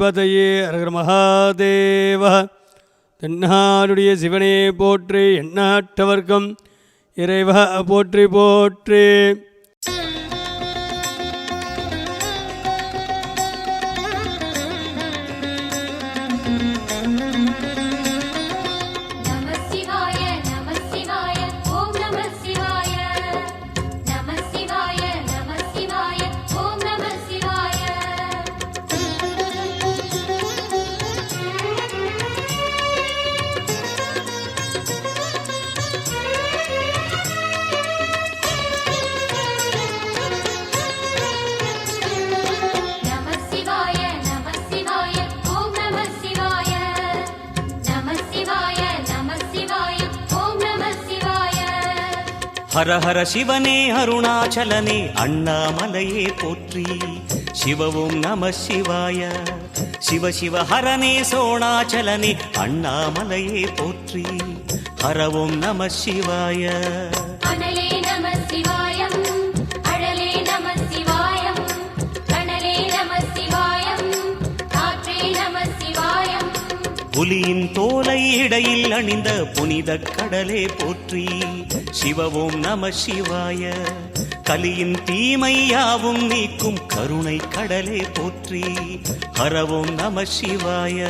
பார்வதிபதையே அரகர மகாதேவ. தென்னாடுடைய சிவனே போற்றி, எண்ணாட்டவர்க்கம் இறைவா போற்றி போற்றி. ஹர ஹர சிவனே அருணாச்சலனே அண்ணாமலையே போற்றி. சிவவும் நம சிவாய. சிவ சிவ ஹரனே சோணாச்சலனே அண்ணாமலையே போற்றி. ஹரவும் நம சிவாய. புலியின் தோலை இடையில் அணிந்த புனித கடலே போற்றி. சிவவும் நம சிவாய. கலியின் தீமையாவும் நீக்கும் கருணை கடலே போற்றி. ஹரவும் நம சிவாய.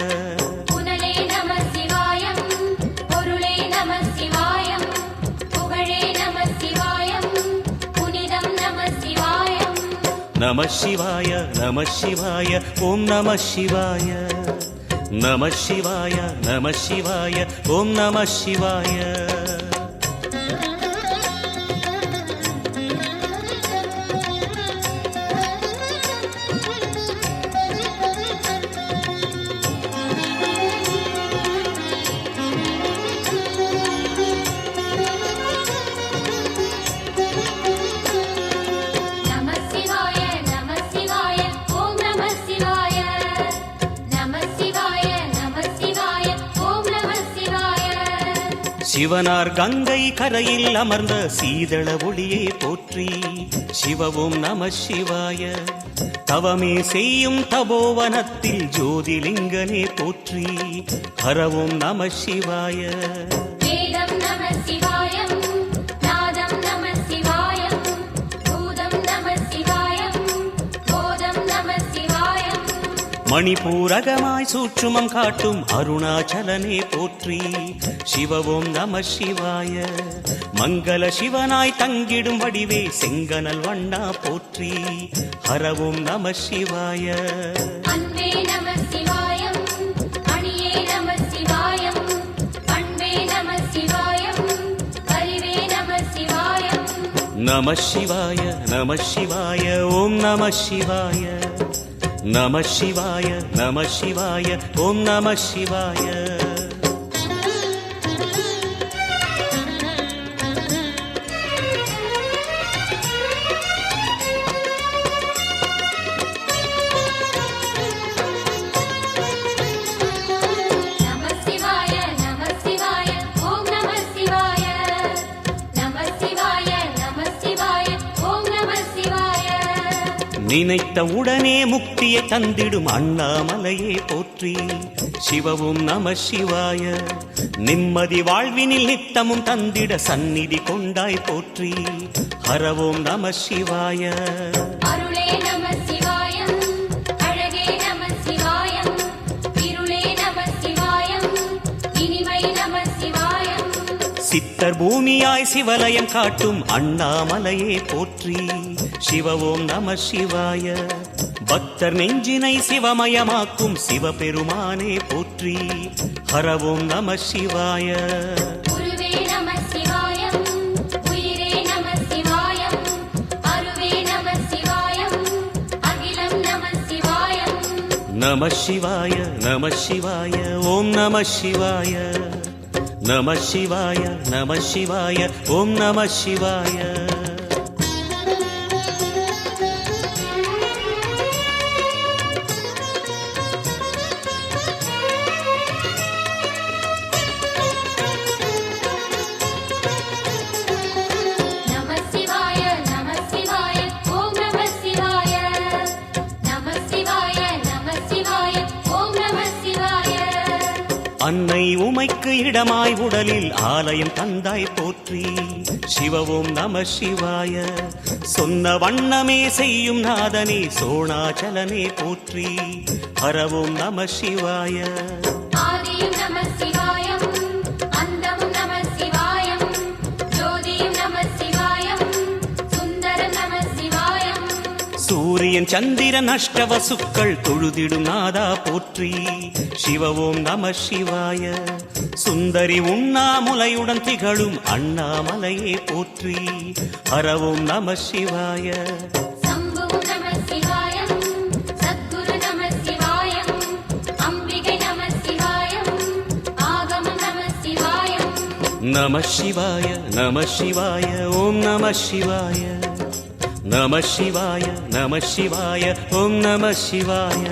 நம சிவாய நம சிவாய ஓம் நம சிவாய. நம சிவாய நம சிவாய ஓம் நம சிவாய. சிவனார் கங்கை கரையில் அமர்ந்த சீதள ஒளியே போற்றி. சிவவும் நம சிவாய. தவமே செய்யும் தபோவனத்தில் ஜோதிலிங்கனே போற்றி. ஹரவும் நம சிவாய. மணிபூரகமாய் சூட்சுமம் காட்டும் அருணாச்சலனே போற்றி. சிவவும் நம சிவாய. மங்கள சிவனாய் தங்கிடும் வடிவே செங்கனல் வண்ணா போற்றி. ஹரவும் நம சிவாய. நம சிவாய நம சிவாய ஓம் நம சிவாய. நம சிவாய நம சிவாய ஓம் நம சிவாய. நினைத்த உடனே முக்தியை தந்திடும் அண்ணாமலையே போற்றி. சிவவும் நம சிவாய. நிம்மதி வாழ்வினில் நித்தமும் தந்திட சந்நிதி கொண்டாய் போற்றி. ஹரவும் நம சிவாய. சித்தர் பூமியாய் சிவலயம் காட்டும் அண்ணாமலையே போற்றி. சிவவும் நம சிவாய. பக்தர் நெஞ்சினை சிவமயமாக்கும் சிவபெருமானே போற்றி. ஹரவும் நம சிவாய. நம சிவாய நம சிவாய ஓம் நம சிவாய. நம சிவாய நம சிவாய ஓம் நம சிவாய. அன்னை உமைக்கு இடமாய் உடலில் ஆலயம் தந்தாய் போற்றி. சிவவோம் நம சிவாய. சொன்ன வண்ணமே செய்யும் நாதனே சோணாச்சலனே போற்றி. ஹரவோம் நம சிவாய. ஆதியும் நம சிவாயம், அந்தமும் நம சிவாயம், ஜோதியும் நம சிவாயம், சுந்தரம் நம சிவாயம். சூரியன் சந்திரன் அஷ்டவசுக்கள் தொழுதிடும் நாதா போற்றி. சிவவோம் நம சிவாய. சுந்தரி உண்ணாமுலையுடன் திகழும் அண்ணாமலையே போற்றி. ஹரவோம் நம சிவாய. சம்புவும் நம சிவாயம், சத்குரு நம சிவாயம், அம்பிகை நம சிவாயம், ஆகமம் நம சிவாயம். நம சிவாய நம சிவாய ஓம் நம சிவாய. நம சிவாய நம சிவாய ஓம் நம சிவாய.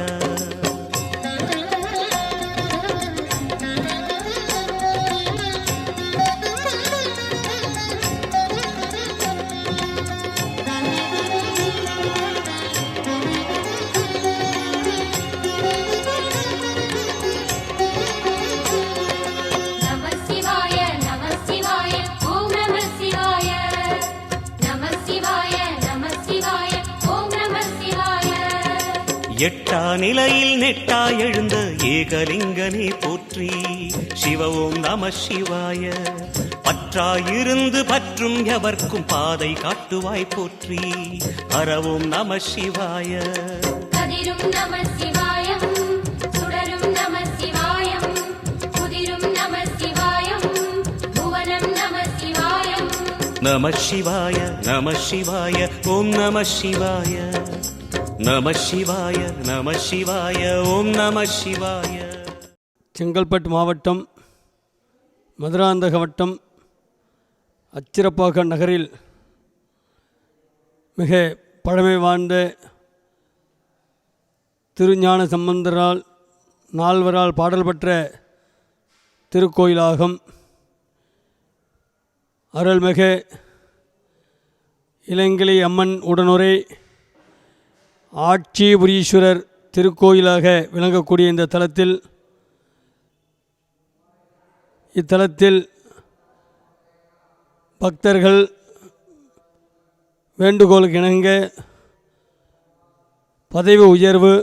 நம சிவாய நம சிவாய ஓம் நம சிவாய. நம சிவாய நம சிவாய ஓம் நம சிவாய. எட்டா நிலையில் நெட்டா எழுந்த ஏகலிங்கனே போற்றி. சிவவோம் நம சிவாய. பற்றாயிருந்து பற்றும் எவர்க்கும் பாதை காட்டுவாய் போற்றி. ஹரவோம் நம சிவாய. கதிரும் நம சிவாயம், சுடரும் நம சிவாயம், குதிரும் நம சிவாயம், புவனம் நம சிவாயம். நம சிவாய நம சிவாய ஓம் நம சிவாய. நம சிவாய நம சிவாய ஓம் நம சிவாய. செங்கல்பட்டு மாவட்டம் மதுராந்தக வட்டம் அச்சிரப்பாக்கம் நகரில் மிக பழமை வாழ்ந்த திருஞான சம்பந்தரால் நால்வரால் பாடல் பெற்ற திருக்கோயிலாகும். அருள்மிகு இளங்கிளி அம்மன் உடனுரை ஆட்சிபுரீஸ்வரர் திருக்கோயிலாக விளங்கக்கூடிய இந்த தலத்தில் இத்தலத்தில் பக்தர்கள் வேண்டுகோளுக்கு இணங்க பதவி உயர்வு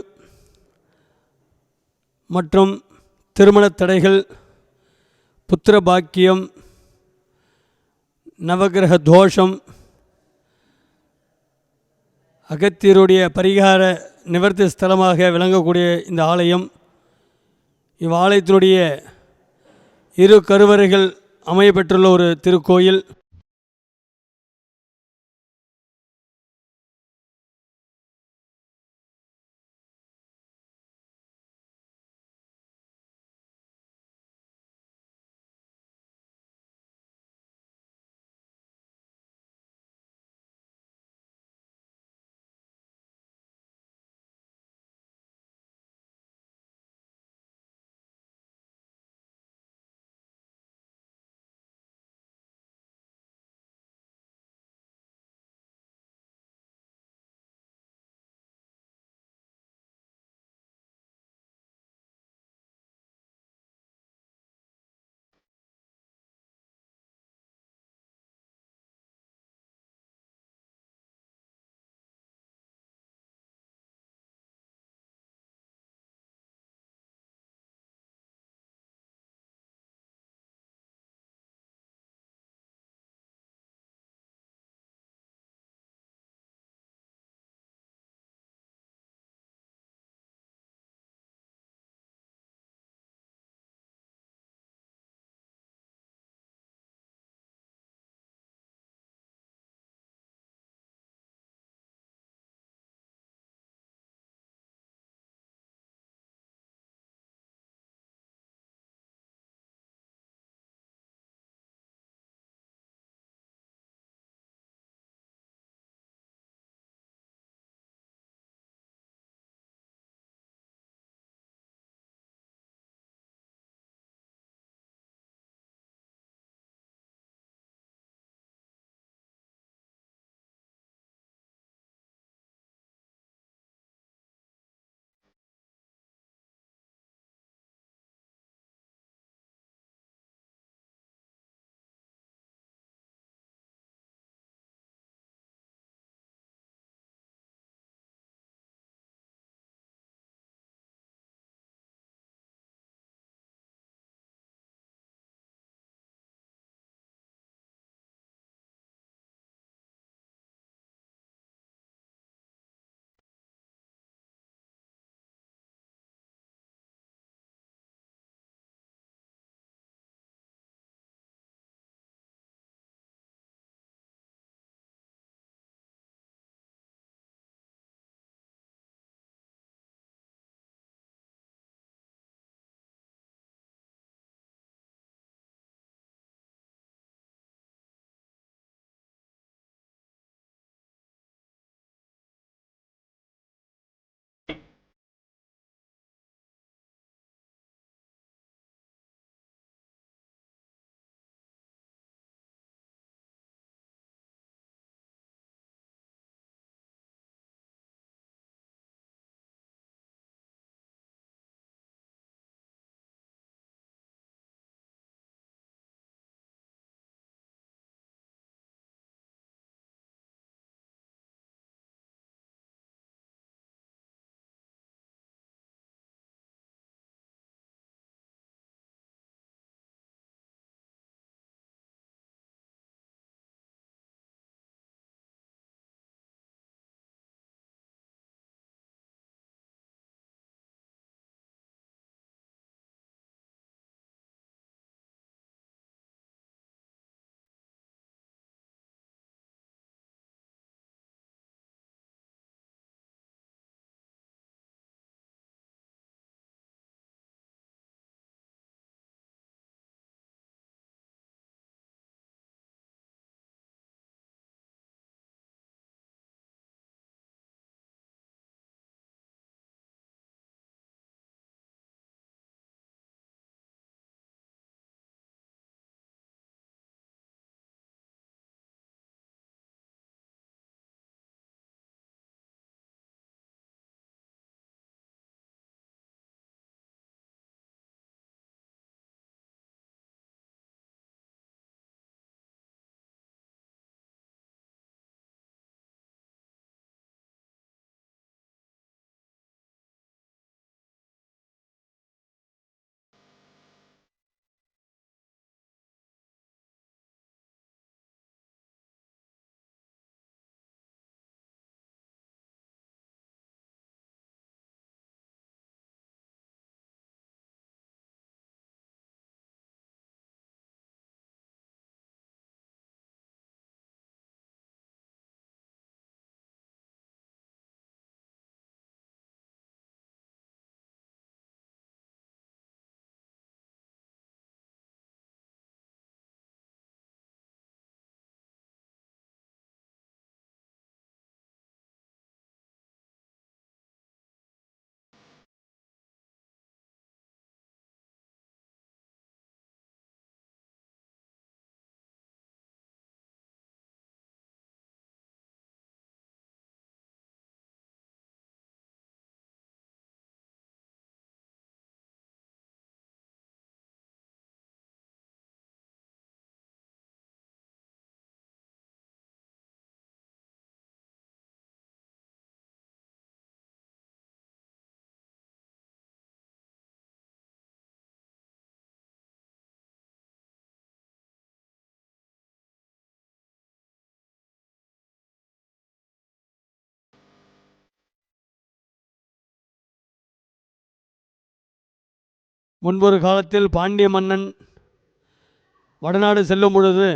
மற்றும் திருமணத் தடைகள், புத்திர பாக்கியம், நவகிரக தோஷம், அகத்தியருடைய பரிகார நிவர்த்தி ஸ்தலமாக விளங்கக்கூடிய இந்த ஆலயம், இவ்வாலயத்தினுடைய இரு கருவறைகள் அமையப்பெற்றுள்ள ஒரு திருக்கோயில். முன்பொரு காலத்தில் பாண்டிய மன்னன் வடநாடு செல்லும் பொழுது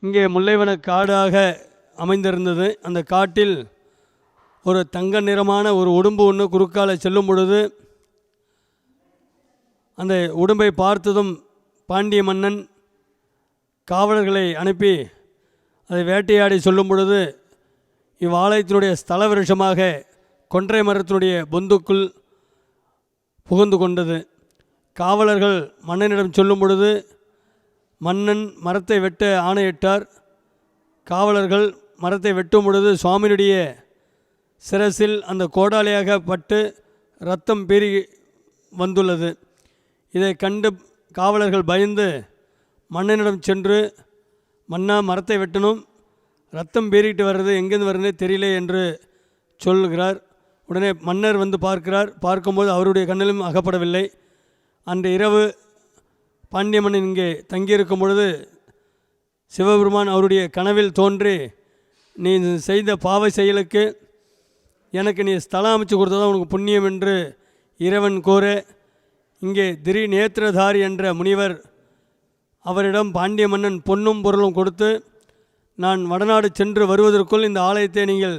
இங்கே முல்லைவன காடாக அமைந்திருந்தது. அந்த காட்டில் ஒரு தங்க நிறமான ஒரு உடும்பு ஒன்று குறுக்கால செல்லும் பொழுது அந்த உடும்பை பார்த்ததும் பாண்டிய மன்னன் காவலர்களை அனுப்பி அதை வேட்டையாடி சொல்லும் பொழுது இவ்வாலயத்தினுடைய ஸ்தல விருஷமாக கொன்றை மரத்தினுடைய பொந்துக்குள் புகுந்து கொண்டது. காவலர்கள் மன்னனிடம் சொல்லும் பொழுது மன்னன் மரத்தை வெட்ட ஆணையிட்டார். காவலர்கள் மரத்தை வெட்டும் பொழுது சுவாமியினுடைய சிரசில் அந்த கோடாலியாக பட்டு இரத்தம் பீறி வந்துள்ளது. இதை கண்டு காவலர்கள் பயந்து மன்னனிடம் சென்று, மன்னா மரத்தை வெட்டணும், ரத்தம் பீறிட்டு வர்றது எங்கேருந்து வருதுன்னே தெரியல என்று சொல்கிறார். உடனே மன்னர் வந்து பார்க்கிறார். பார்க்கும்போது அவருடைய கண்ணிலும் அகப்படவில்லை. அன்று இரவு பாண்டிய மன்னன் இங்கே தங்கியிருக்கும் பொழுது சிவபெருமான் அவருடைய கனவில் தோன்றி, நீ செய்த பாவ செயலுக்கு எனக்கு நீ ஸ்தலம் அமைச்சு கொடுத்ததான் உனக்கு புண்ணியம் என்று இறைவன் கூற, இங்கே திரி நேத்திரதாரி என்ற முனிவர் அவரிடம் பாண்டிய மன்னன் பொன்னும் பொருளும் கொடுத்து, நான் வடநாடு சென்று வருவதற்குள் இந்த ஆலயத்தை நீங்கள்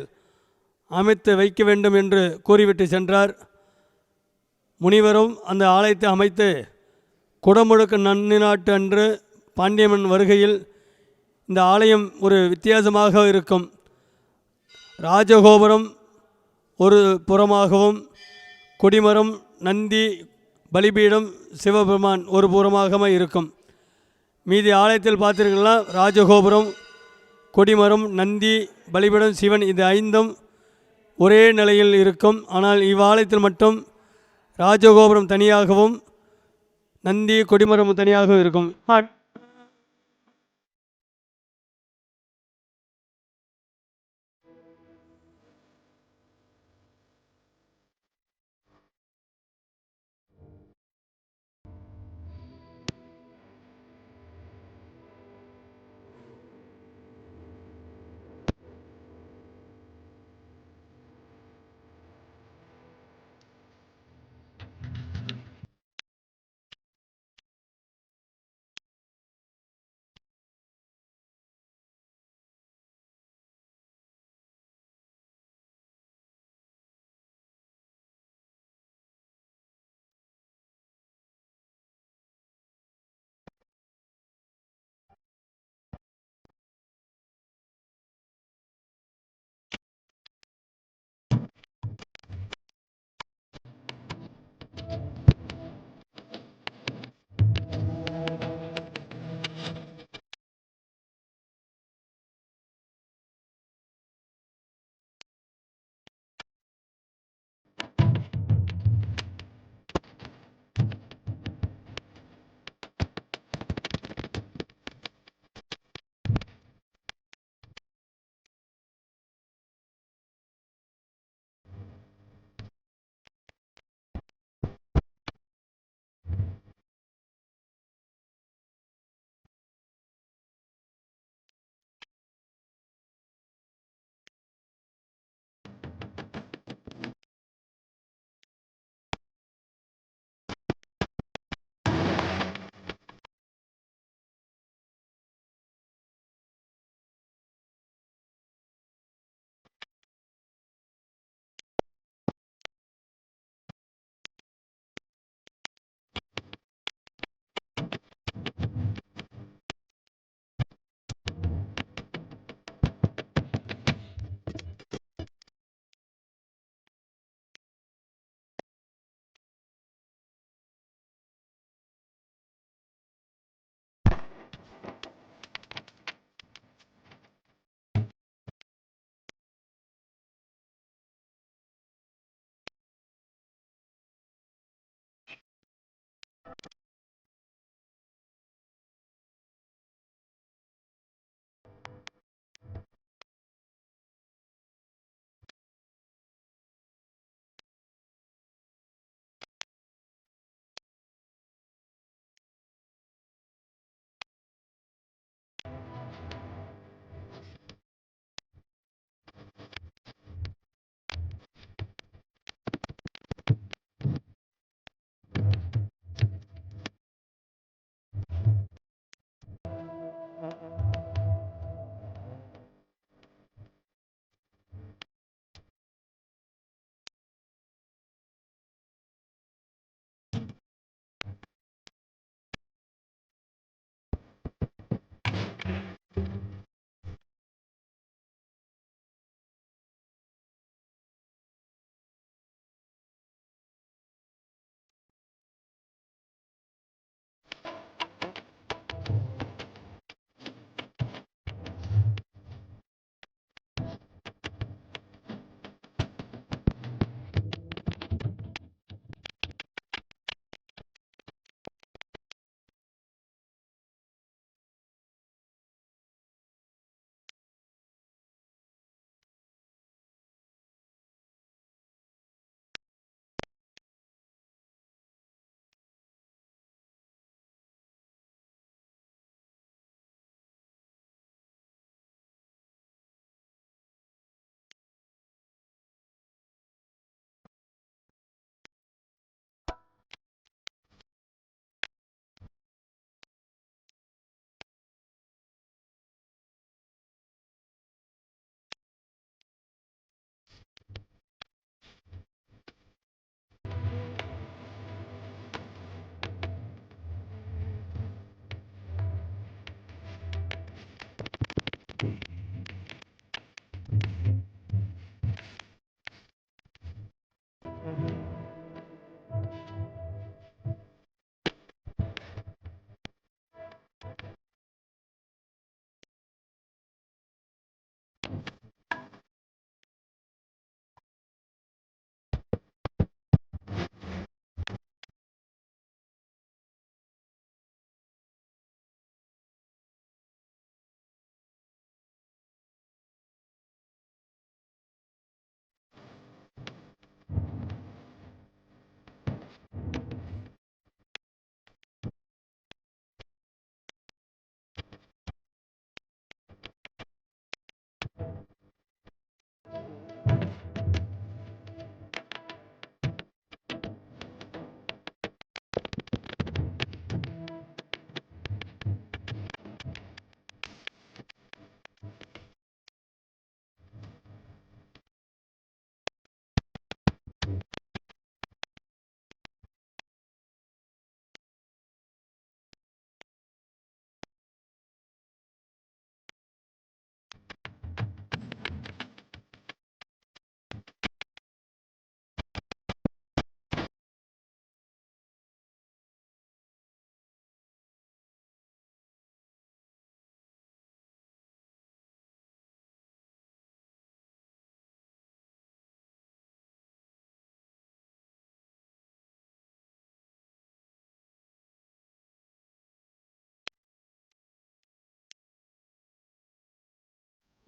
அமைத்து வைக்க வேண்டும் என்று கூறிவிட்டு சென்றார். முனிவரும் அந்த ஆலயத்தை அமைத்து குடமுழுக்கு நன்னிநாட்டு அன்று பாண்டியமன் வருகையில் இந்த ஆலயம் ஒரு வித்தியாசமாக இருக்கும். ராஜகோபுரம் ஒரு புறமாகவும், கொடிமரம், நந்தி, பலிபீடம், சிவபெருமான் ஒரு புறமாக இருக்கும். மீதி ஆலயத்தில் பார்த்தீர்கள்னா ராஜகோபுரம், கொடிமரம், நந்தி, பலிபீடம், சிவன் இது ஐந்தும் ஒரே நிலையில் இருக்கும். ஆனால் இவ்வாலயத்தில் மட்டும் ராஜகோபுரம் தனியாகவும் நந்தி கொடிமரம் தனியாகவும் இருக்கும்.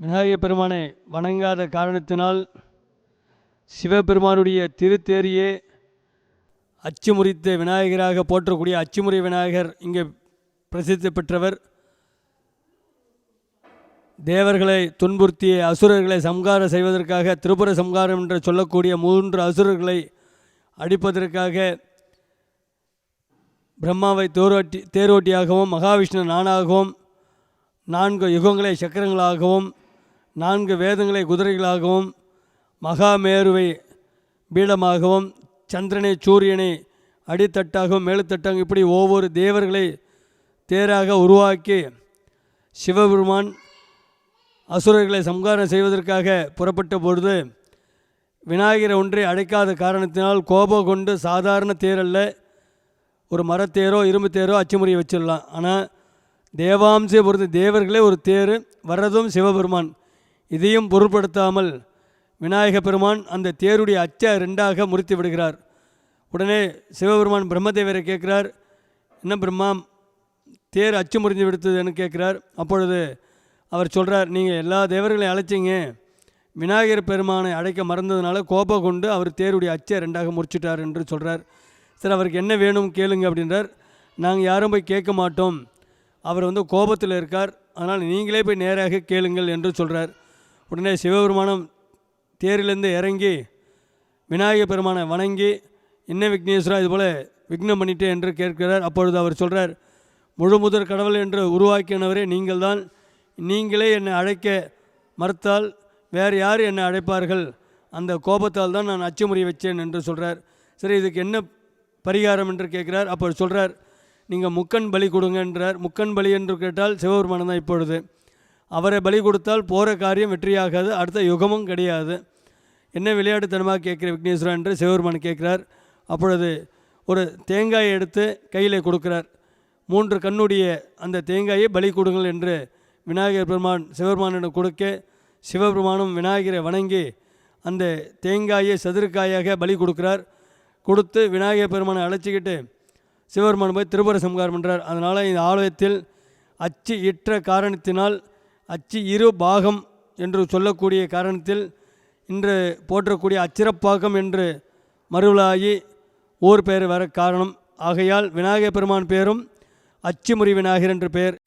விநாயகப் பெருமானை வணங்காத காரணத்தினால் சிவபெருமானுடைய திருத்தேரியே அச்சு முறித்த விநாயகராக போற்றக்கூடிய அச்சுமுறை விநாயகர் இங்கே பிரசித்தி பெற்றவர். தேவர்களை துன்புறுத்திய அசுரர்களை சம்ஹாரம் செய்வதற்காக திரிபுர சம்ஹாரம் என்று சொல்லக்கூடிய 3 அசுரர்களை அடிப்பதற்காக பிரம்மாவை தேரோட்டியாகவும் மகாவிஷ்ணு நானாகவும் 4 யுகங்களை சக்கரங்களாகவும் 4 வேதங்களை குதிரைகளாகவும் மகாமேருவை பீடமாகவும் சந்திரனை சூரியனை அடித்தட்டாகவும் மேலுத்தட்டாகவும் இப்படி ஒவ்வொரு தேவர்களை தேராக உருவாக்கி சிவபெருமான் அசுரர்களை சம்ஹாரம் செய்வதற்காக புறப்பட்ட பொழுது விநாயகரை ஒன்றை அடைக்காத காரணத்தினால் கோபம் கொண்டு சாதாரண தேரல்ல, ஒரு மரத்தேரோ இரும்பு தேரோ அச்சுமுறை வச்சிடலாம். ஆனால் தேவாம்சை பொறுத்த தேவர்களே ஒரு தேர் வர்றதும் சிவபெருமான். இதையும் பொருட்படுத்தாமல் விநாயக பெருமான் அந்த தேருடைய அச்சை 2ஆக முறித்து விடுகிறார். உடனே சிவபெருமான் பிரம்மதேவரை கேட்குறார், என்ன பிரம்மா தேர் அச்சு முறிஞ்சு விடுத்ததுன்னு கேட்குறார். அப்பொழுது அவர் சொல்கிறார், நீங்கள் எல்லா தேவர்களையும் அழைச்சிங்க, விநாயகர் பெருமானை அழைக்க மறந்ததுனால கோபம் கொண்டு அவர் தேருடைய அச்சை 2ஆக முறிச்சிட்டார் என்று சொல்கிறார். சரி, அவருக்கு என்ன வேணும் கேளுங்க அப்படின்றார். நாங்கள் யாரும் போய் கேட்க மாட்டோம், அவர் கோபத்தில் இருக்கார், அதனால் நீங்களே போய் நேராக கேளுங்கள் என்று சொல்கிறார். உடனே சிவபெருமானம் தேரிலிருந்து இறங்கி விநாயகர் பெருமானை வணங்கி, என்ன விக்னேஸ்வரா இதுபோல் விக்னம் பண்ணிட்டே என்று கேட்கிறார். அப்பொழுது அவர் சொல்கிறார், முழு முதற் கடவுள் என்று உருவாக்கினவரே நீங்கள் தான், நீங்களே என்னை அழைக்க மறுத்தால் வேறு யார் என்னை அழைப்பார்கள், அந்த கோபத்தால் தான் நான் அச்சுமுறை வச்சேன் என்று சொல்கிறார். சரி, இதுக்கு என்ன பரிகாரம் என்று கேட்குறார். அப்போ சொல்கிறார், நீங்கள் முக்கன் பலி கொடுங்கன்றார். முக்கன் பலி என்று கேட்டால் சிவபெருமானம் தான். இப்பொழுது அவரை பலி கொடுத்தால் போகிற காரியம் வெற்றியாகாது, அடுத்த யுகமும் கிடையாது. என்ன விளையாட்டுத்தனமாக கேட்குற விக்னேஸ்வரா என்று சிவபெருமான் கேட்குறார். அப்பொழுது ஒரு தேங்காயை எடுத்து கையில் கொடுக்குறார். 3 கண்ணுடைய அந்த தேங்காயை பலி கொடுங்கள் என்று விநாயகர் பெருமான் சிவபெருமானிடம் கொடுக்க, சிவபெருமானும் விநாயகரை வணங்கி அந்த தேங்காயை சதுரக்காயாக பலி கொடுக்குறார். கொடுத்து விநாயகர் பெருமானை அழைச்சிக்கிட்டு சிவபெருமான் போய் திரிபுர சம்ஹாரம் பண்ணுறார். அதனால் இந்த ஆலயத்தில் அச்சு இற்ற காரணத்தினால் அச்சு 2 பாகம் என்று சொல்லக்கூடிய காரணத்தில் இன்று போற்றக்கூடிய அச்சிறப்பாக்கம் என்று மறுவலாகி ஊர் பெயர் வர காரணம். ஆகையால் விநாயகர் பெருமான் பேரும் அச்சுமுறி விநாயகர் என்று பெயர்.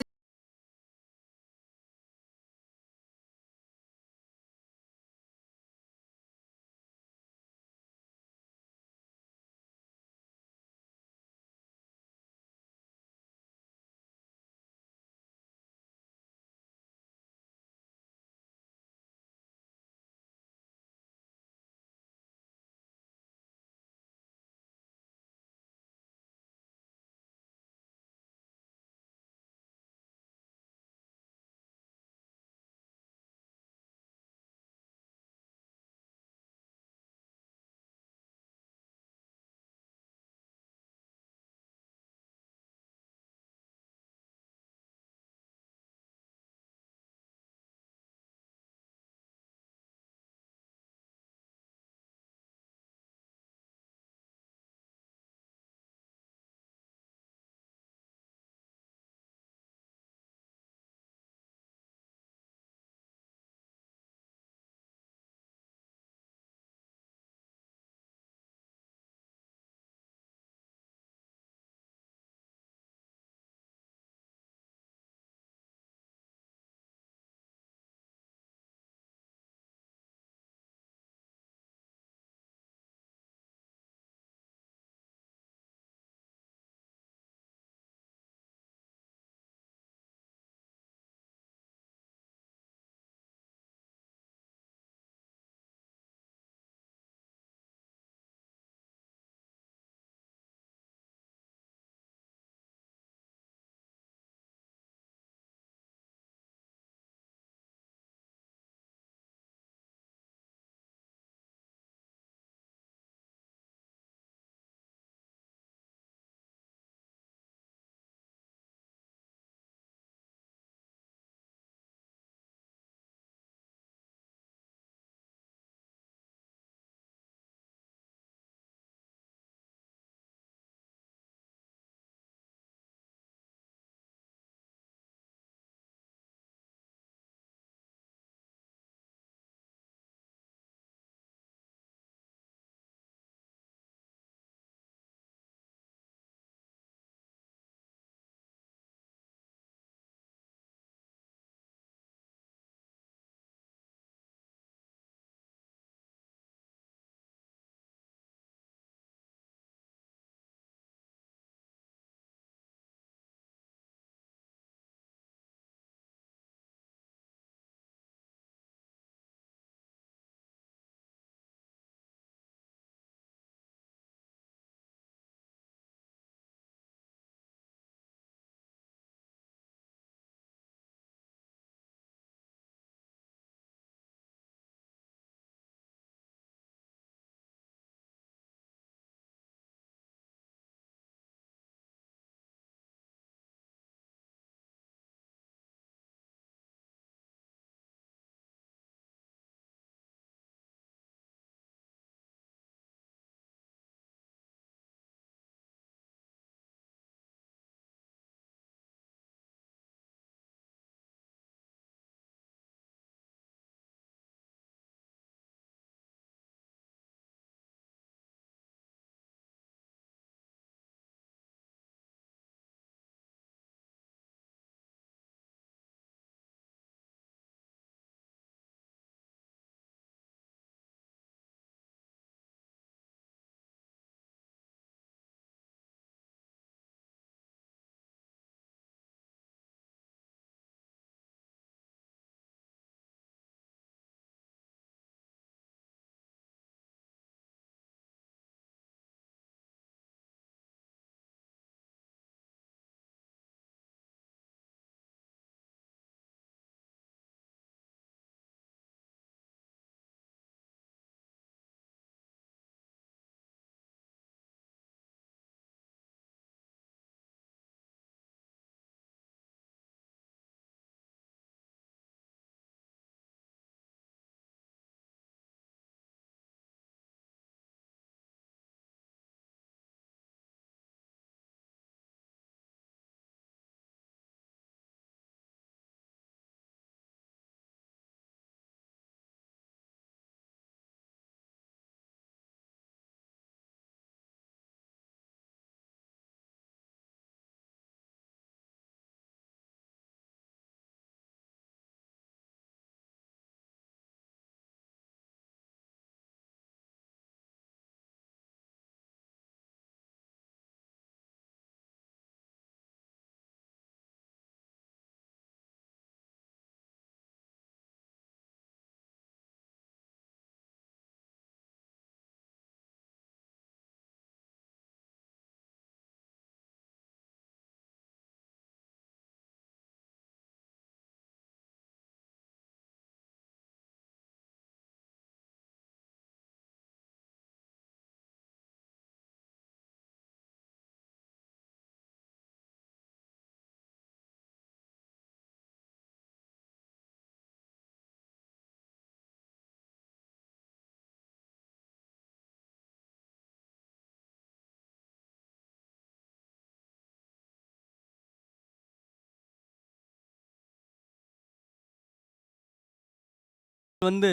வந்து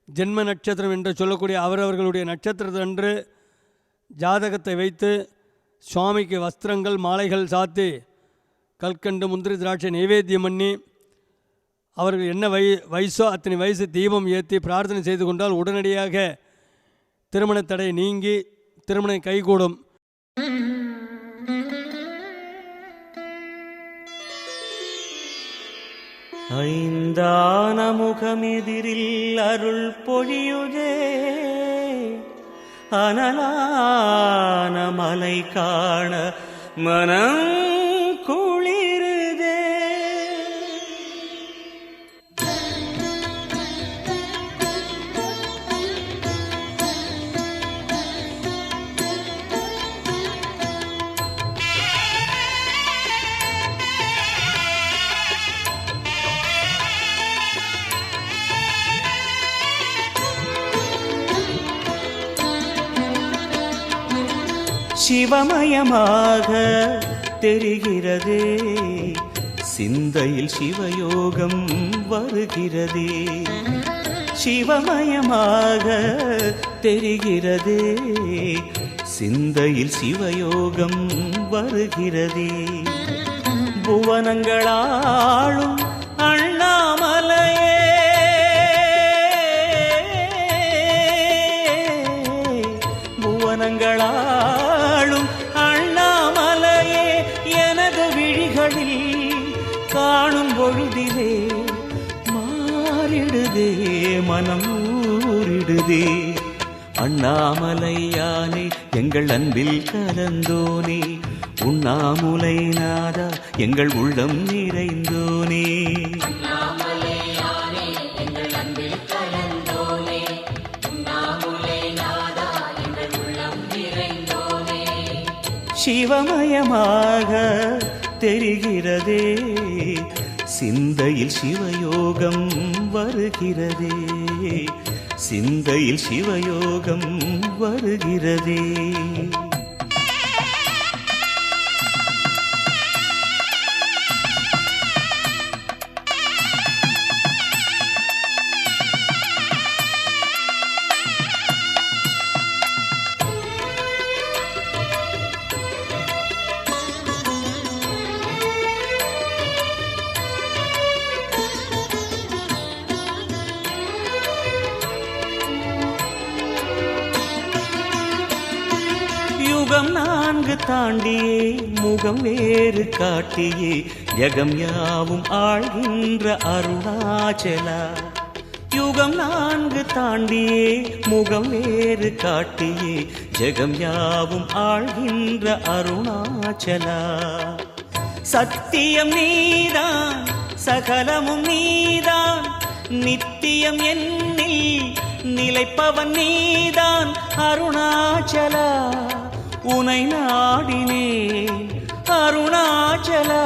ஜென்ம நட்சத்திரம் என்று சொல்லக்கூடிய அவரவர்களுடைய நட்சத்திரத்தன்று ஜாதகத்தை வைத்து சுவாமிக்கு வஸ்திரங்கள் மாலைகள் சாத்தி கல்கண்டு முந்திரி திராட்சை நைவேத்தியம் பண்ணி அவர்கள் என்ன வயசோ அத்தனை வயசு தீபம் ஏற்றி பிரார்த்தனை செய்து கொண்டால் உடனடியாக திருமண தடை நீங்கி திருமணம் கைகூடும். ஐந்தான முகமெதிரில் அருள் பொழியுதே, அனலான மலை காண மனம் குளிருதே. சிவமயமாக தெரிகிறதே, சிந்தையில் சிவயோகம் வருகிறதே. சிவமயமாக தெரிகிறதே, சிந்தையில் சிவயோகம் வருகிறதே. புவனங்களாளும் அண்ணாமலையே, புவனங்களாளும் அண்ணாமலையே, எனது விழிகளில் காணும் பொழுதிலே மாறிடுதே மனம் ஊறிடுதே. அண்ணாமலையானே எங்கள் அன்பில் கலந்தோனே, உண்ணாமுலை நாதா எங்கள் உள்ளம் நிறைந்தோனே. சிவமயமாக தெரிகிறதே, சிந்தையில் சிவயோகம் வருகிறதே. சிந்தையில் சிவயோகம் வருகிறதே. யுகம் 4 தாண்டியே முகம் வேறு காட்டியே ஜகம் யாவும் ஆழ்கின்ற அருணாச்சலா. யுகம் 4 தாண்டியே முகம் வேறு காட்டியே ஜகம் யாவும் ஆழ்கின்ற அருணாச்சலா. சத்தியம் நீதான் சகலமும் நீதான், நித்தியம் என்னில் நிலைப்பவன் நீதான் அருணாச்சலா. உனை நாடினேன் அருணாச்சலா,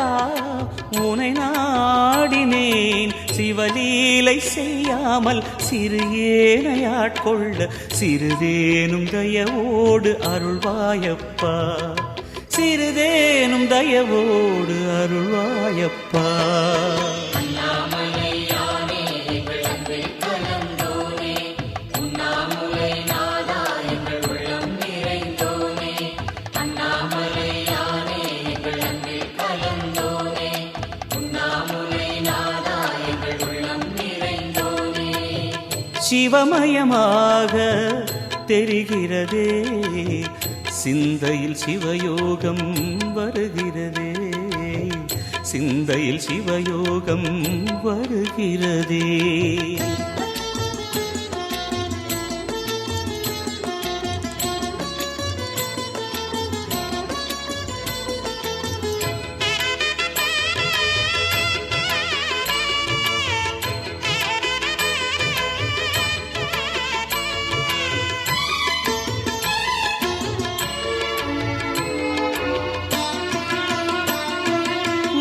உனை நாடினேன். சிவலீலை செய்யாமல் சிறு ஏனையாட்கொள்ள சிறிதேனும் தயவோடு அருள்வாயப்பா. சிறிதேனும் தயவோடு அருள்வாயப்பா. சிவமயமாக தெரிகிறதே, சிந்தையில் சிவயோகம் வருகிறதே. சிந்தையில் சிவயோகம் வருகிறதே.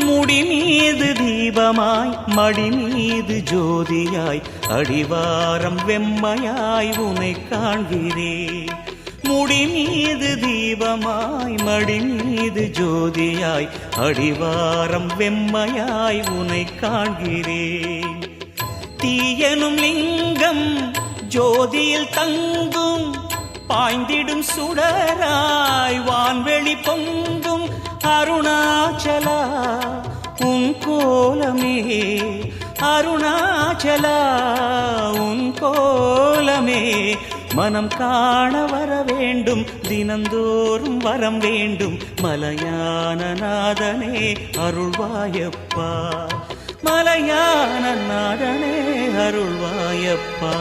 முடி மீது தீபமாய் மடி மீது ஜோதியாய் அடிவாரம் வெம்மையாய் உனை காண்கிறேன். முடி மீது தீபமாய் மடி மீது ஜோதியாய் அடிவாரம் வெம்மையாய் உனை காண்கிறேன். தீயனும் லிங்கம் ஜோதியில் தங்கும் பாய்ந்திடும் சுடராய் வான்வெளி பொங்கும் அருணாச்சலா உன் கோலமே அருணாச்சலா உன் கோலமே மனம் காண வர வேண்டும் தினந்தோறும் வரம் வேண்டும் மலையான நாதனே அருள்வாயப்பா மலையான நாதனே அருள்வாயப்பா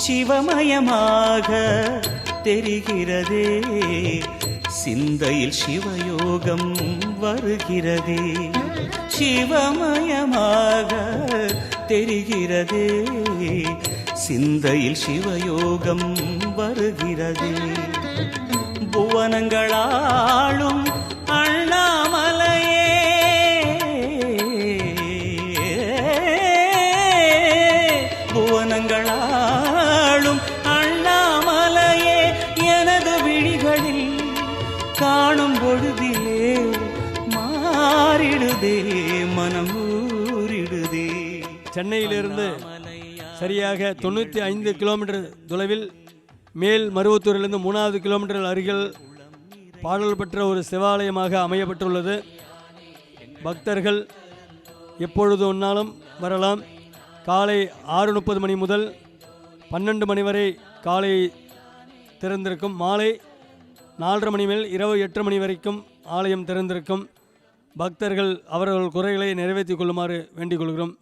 சிவமயமாக தெரிகிறதே சிந்தையில் சிவயோகம் வருகிறதே சிவமயமாக தெரிகிறதே சிந்தையில் சிவயோகம் வருகிறதே புவனங்களாளும் அண்ணாமலையே புவனங்களாளும் அண்ணாமலையே எனது விழிகளில் காணும் பொழுதிலே மாறிடுதே மனம் ஊறிடுதே. சென்னையிலிருந்து சரியாக 95 கிலோமீட்டர் தொலைவில் மேல் மருவத்தூரிலிருந்து 3வது கிலோமீட்டர் அருகில் பாடல் பெற்ற ஒரு சிவாலயமாக அமையப்பட்டுள்ளது. பக்தர்கள் எப்பொழுது ஒன்றாலும் வரலாம். காலை 6:30 மணி முதல் 12 மணி வரை காலை திறந்திருக்கும். மாலை 4:30 மணி மேல் இரவு 8 மணி வரைக்கும் ஆலயம் திறந்திருக்கும். பக்தர்கள் அவர்கள் குறைகளை நிறைவேற்றிக் கொள்ளுமாறு வேண்டிக் கொள்கிறோம்.